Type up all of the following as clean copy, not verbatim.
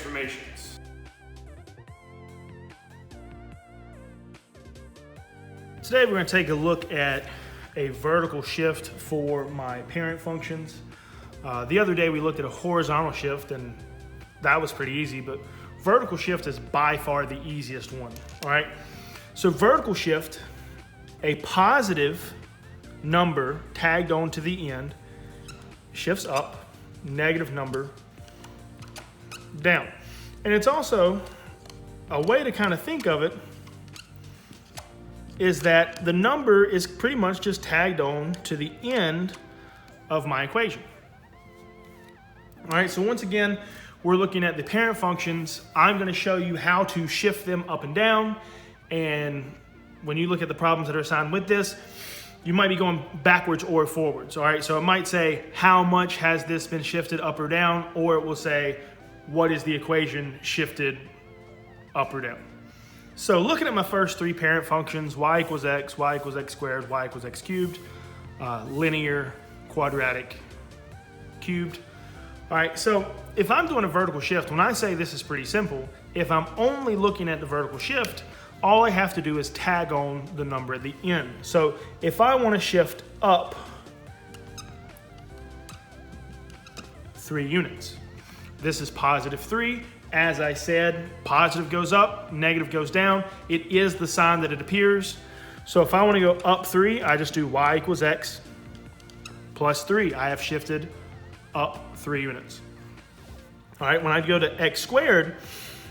transformations. Today we're going to take a look at a vertical shift for my parent functions. The other day we looked at a horizontal shift and that was pretty easy, but vertical shift is by far the easiest one, all right? So vertical shift, a positive number tagged on to the end, shifts up, negative number down. And it's also a way to kind of think of it is that the number is pretty much just tagged on to the end of my equation. All right, so once again, we're looking at the parent functions. I'm gonna show you how to shift them up and down. And when you look at the problems that are assigned with this, you might be going backwards or forwards, all right? So it might say, how much has this been shifted up or down? Or it will say, what is the equation shifted up or down? So looking at my first three parent functions, y equals x squared, y equals x cubed, linear, quadratic, cubed. All right, so if I'm doing a vertical shift, when I say this is pretty simple, if I'm only looking at the vertical shift, all I have to do is tag on the number at the end. So if I want to shift up 3 units, this is positive 3. As I said, positive goes up, negative goes down. It is the sign that it appears. So if I want to go up 3, I just do y equals x plus 3. I have shifted up 3 units. All right, when I go to x squared,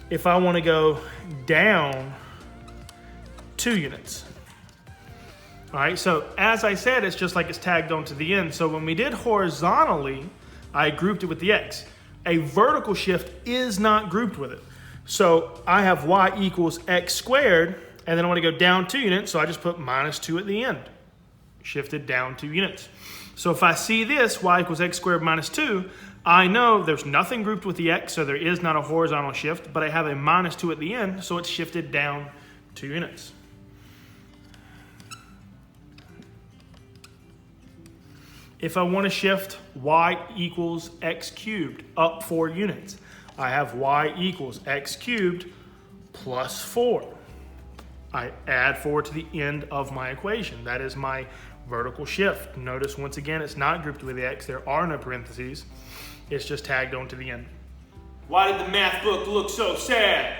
if I want to go down 2 units. All right, so as I said, it's just like it's tagged on to the end. So when we did horizontally, I grouped it with the x. A vertical shift is not grouped with it. So I have y equals x squared, and then I want to go down 2 units, so I just put minus 2 at the end. Shifted down 2 units. So if I see this, y equals x squared minus 2, I know there's nothing grouped with the x, so there is not a horizontal shift, but I have a minus 2 at the end, so it's shifted down 2 units. If I want to shift y equals x cubed up 4 units, I have y equals x cubed plus 4. I add 4 to the end of my equation. That is my vertical shift. Notice once again, it's not grouped with the x. There are no parentheses. It's just tagged on to the end. Why did the math book look so sad?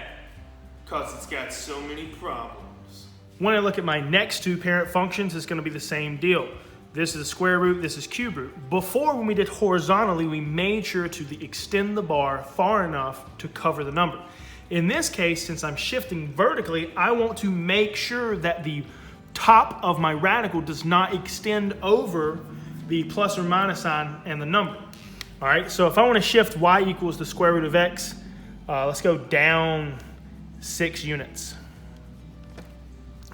Because it's got so many problems. When I look at my next 2 parent functions, it's going to be the same deal. This is square root, this is cube root. Before, when we did horizontally, we made sure to extend the bar far enough to cover the number. In this case, since I'm shifting vertically, I want to make sure that the top of my radical does not extend over the plus or minus sign and the number. All right, so if I want to shift y equals the square root of x, let's go down 6 units.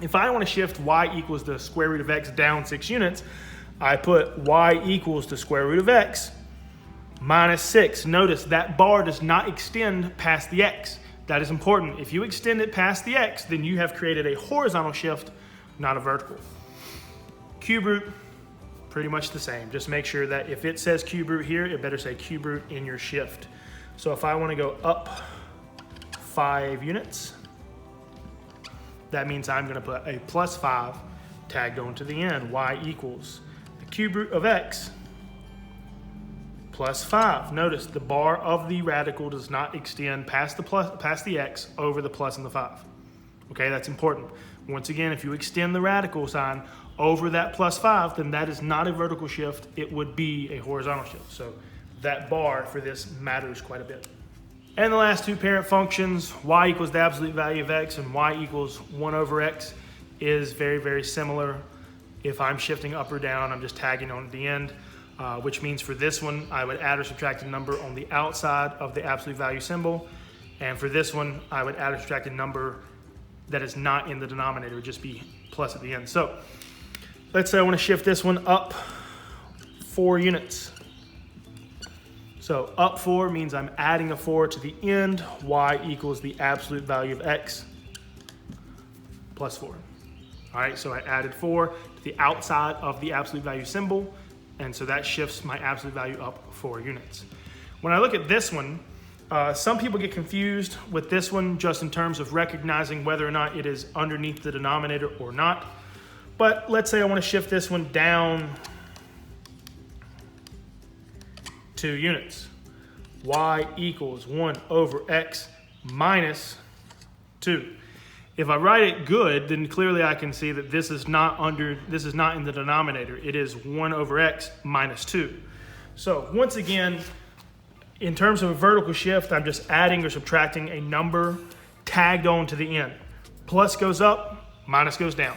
If I want to shift y equals the square root of x down 6 units, I put y equals the square root of x minus 6. Notice that bar does not extend past the x. That is important. If you extend it past the x, then you have created a horizontal shift, not a vertical. Cube root, pretty much the same. Just make sure that if it says cube root here, it better say cube root in your shift. So if I want to go up 5 units, that means I'm going to put a plus 5 tagged on to the end. Y equals the cube root of x plus 5. Notice the bar of the radical does not extend past the x over the plus and the 5. Okay, that's important. Once again, if you extend the radical sign over that plus 5, then that is not a vertical shift. It would be a horizontal shift. So that bar for this matters quite a bit. And the last 2 parent functions, y equals the absolute value of x and y equals 1 over x, is very, very similar. If I'm shifting up or down, I'm just tagging on at the end, which means for this one, I would add or subtract a number on the outside of the absolute value symbol. And for this one, I would add or subtract a number that is not in the denominator. It would just be plus at the end. So let's say I want to shift this one up 4 units. So up 4 means I'm adding a 4 to the end. Y equals the absolute value of x plus 4. All right, so I added 4 to the outside of the absolute value symbol, and so that shifts my absolute value up 4 units. When I look at this one, Some people get confused with this one just in terms of recognizing whether or not it is underneath the denominator or not. But let's say I want to shift this one down 2 units. Y equals 1 over x minus 2. If I write it good, then clearly I can see that this is not in the denominator. It is 1 over x minus 2. So once again, in terms of a vertical shift, I'm just adding or subtracting a number tagged on to the end. Plus goes up, minus goes down.